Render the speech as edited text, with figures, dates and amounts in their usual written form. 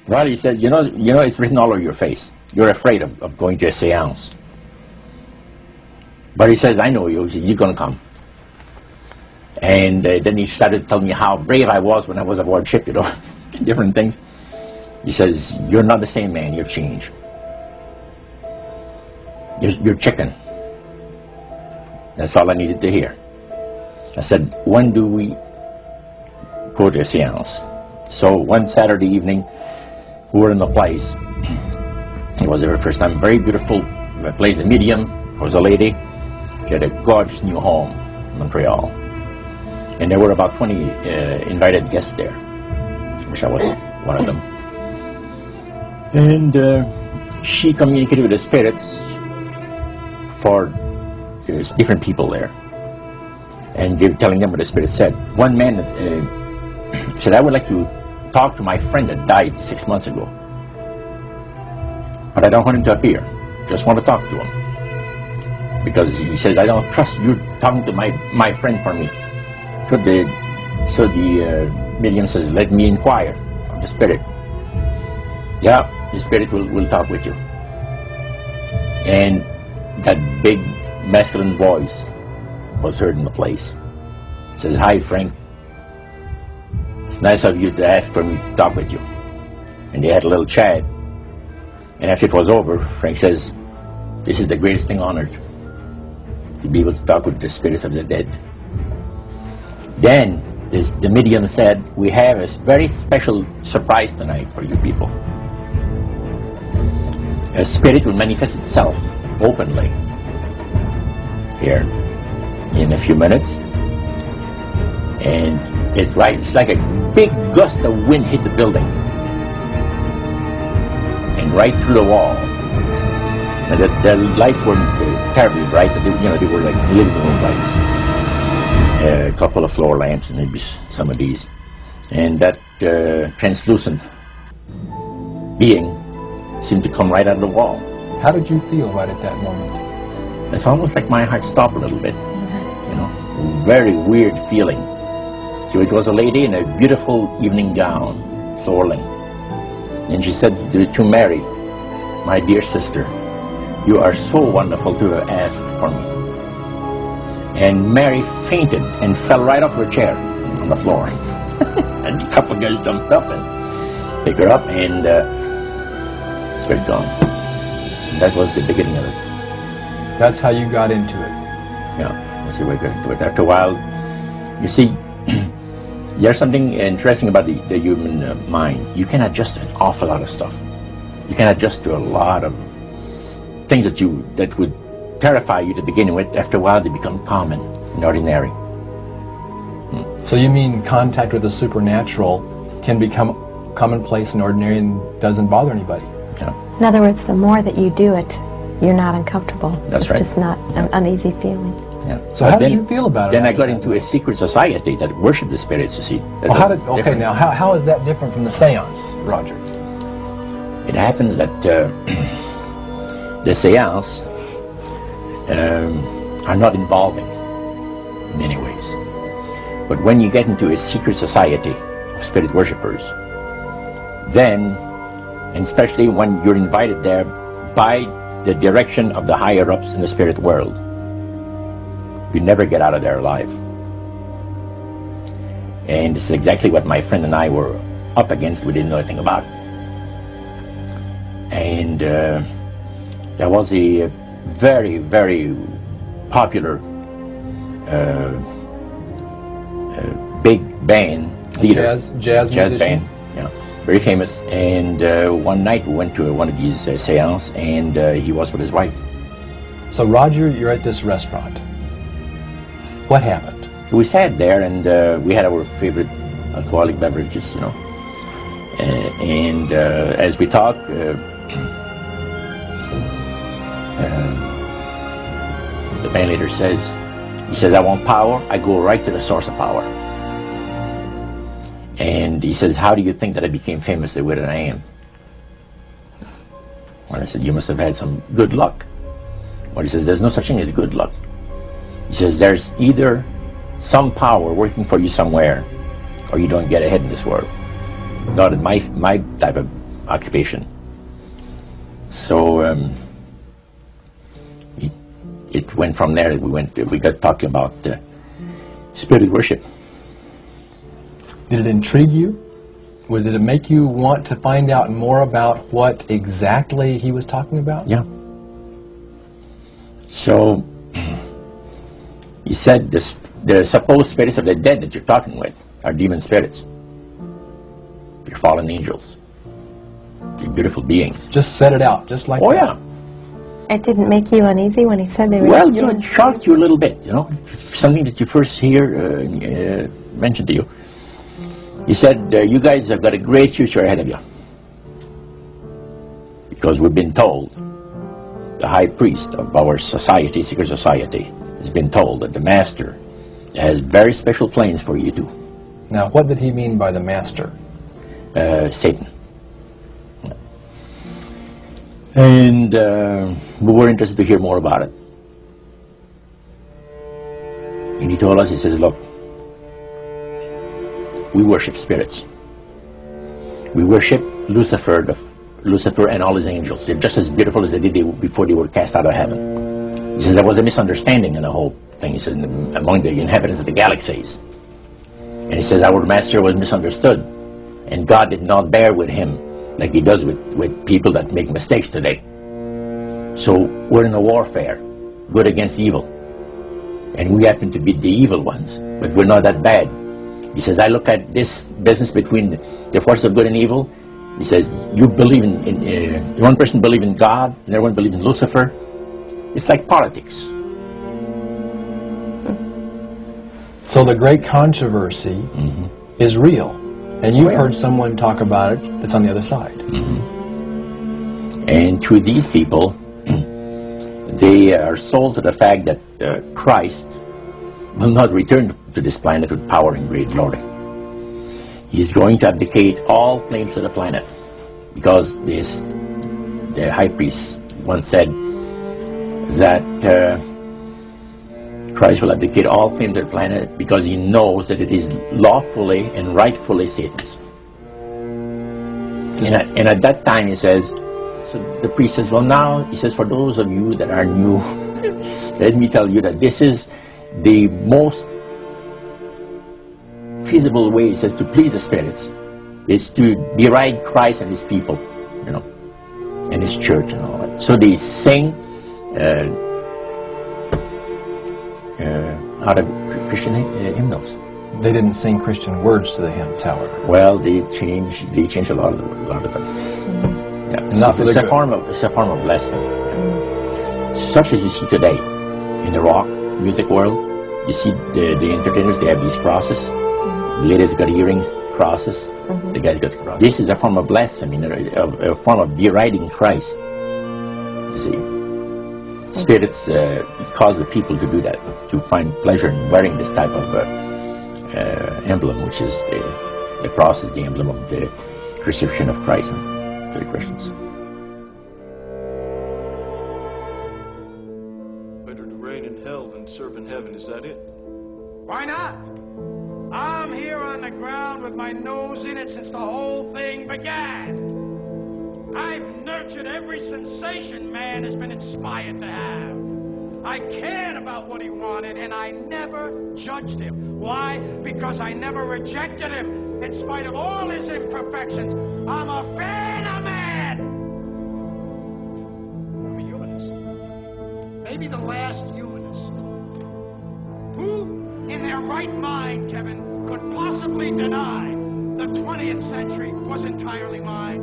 Well, he says, you know, it's written all over your face. You're afraid of going to a seance. But he says, I know you. He says, you're going to come. And then he started telling me how brave I was when I was aboard ship, you know, different things. He says, you're not the same man, you're changed. You're chicken. That's all I needed to hear. I said, when do we go to a seance? So one Saturday evening, we were in the place. It was the very first time. Very beautiful place. A medium was a lady. She had a gorgeous new home in Montreal. And there were about 20 invited guests there, which I was one of them. And she communicated with the spirits for different people there. And they were telling them what the spirit said. One man said, I would like to talk to my friend that died 6 months ago. But I don't want him to appear. Just want to talk to him. Because he says, I don't trust you talking to my friend for me. So the medium says, let me inquire of the spirit. Yeah, the spirit will talk with you. And that big masculine voice was heard in the place. It says, hi Frank. It's nice of you to ask for me to talk with you. And they had a little chat. And after it was over, Frank says, this is the greatest thing on earth, to be able to talk with the spirits of the dead. Then the medium said, we have a very special surprise tonight for you people. A spirit will manifest itself openly here in a few minutes. And it's like a big gust of wind hit the building. And right through the wall. And the lights weren't terribly bright, but they were like living room lights. A couple of floor lamps, and maybe some of these. And that translucent being seemed to come right out of the wall. How did you feel right at that moment? It's almost like my heart stopped a little bit. You know, very weird feeling. So it was a lady in a beautiful evening gown, swirling. And she said to Mary, my dear sister, you are so wonderful to have asked for me. And Mary fainted and fell right off her chair on the floor. And a couple of guys jumped up and picked her up, and spirit gone. And that was the beginning of it. That's how you got into it. Yeah, that's the way I got into it. After a while, you see, there's something interesting about the human mind. You can adjust to an awful lot of stuff. You can adjust to a lot of things that would terrify you to begin with. After a while, they become common and ordinary. So you mean contact with the supernatural can become commonplace and ordinary and doesn't bother anybody? Yeah. In other words, the more that you do it, you're not uncomfortable. That's right. It's just not an uneasy feeling. Yeah. So how did you feel about it? Then I got into a secret society that worshipped the spirits, you see. Well, now how is that different from the seance, Roger? It happens that the seance are not involving in many ways. But when you get into a secret society of spirit worshippers, then, and especially when you're invited there by the direction of the higher-ups in the spirit world, you never get out of there alive. And this is exactly what my friend and I were up against. We didn't know anything about. And there was a very, very popular big band leader. Jazz musician? Band, yeah, very famous. And one night we went to one of these seances, and he was with his wife. So Roger, you're at this restaurant. What happened? We sat there, and we had our favorite alcoholic beverages, you know. And as we talked, the band leader says, I want power. I go right to the source of power. And he says, how do you think that I became famous the way that I am? Well, I said, you must have had some good luck. Well, he says, there's no such thing as good luck. He says, there's either some power working for you somewhere, or you don't get ahead in this world. Not in my type of occupation. So it went from there. We got talking about spirit worship. Did it intrigue you? Or did it make you want to find out more about what exactly he was talking about? Yeah. So he said the supposed spirits of the dead that you're talking with are demon spirits. They're fallen angels. They're beautiful beings. Just set it out, just like Oh, that. yeah. It didn't make you uneasy when he said they were... Well, you know, it shocked you a little bit, you know. Something that you first hear mentioned to you. He said, you guys have got a great future ahead of you. Because we've been told, the high priest of our society, secret society, has been told that the master has very special plans for you too. Now, what did he mean by the master? Satan. And we were interested to hear more about it. And he told us, he says, look, we worship spirits. We worship Lucifer and all his angels. They're just as beautiful as they did before they were cast out of heaven. He says there was a misunderstanding in the whole thing. He says among the inhabitants of the galaxies. And he says our master was misunderstood. And God did not bear with him like he does with people that make mistakes today. So we're in a warfare, good against evil. And we happen to be the evil ones, but we're not that bad. He says, I look at this business between the forces of good and evil. He says, you believe in one person believes in God, and everyone believes in Lucifer. It's like politics. So the great controversy is real. And you've heard someone talk about it that's on the other side. And to these people, they are sold to the fact that Christ will not return to this planet with power and great glory. He's going to abdicate all claims to the planet, because the high priest once said that Christ will abdicate all claims to the planet because he knows that it is lawfully and rightfully Satan's. And at that time he says, so the priest says, well now, he says, for those of you that are new, let me tell you that this is the most feasible way, he says, to please the spirits is to deride Christ and his people, you know, and his church and all that. So they sing out of Christian hymnals. They didn't sing Christian words to the hymns, however. Well, they changed a lot of them. Yeah, not for the good. It's a form of blasphemy. Such as you see today in the rock music world. You see the entertainers, they have these crosses. The ladies got earrings, crosses. The guys got crosses. This is a form of blasphemy, a form of deriding Christ. You see, spirits cause the people to do that, to find pleasure in wearing this type of emblem, which is the cross is the emblem of the crucifixion of Christ to the Christians. Better to reign in hell than serve in heaven, is that it? Why not? I'm here on the ground with my nose in it since the whole thing began. I've nurtured every sensation man has been inspired to have. I cared about what he wanted, and I never judged him. Why? Because I never rejected him, in spite of all his imperfections. I'm a fan of man. I'm a humanist. Maybe the last humanist. Who in their right mind, Kevin, could possibly deny the 20th century was entirely mine?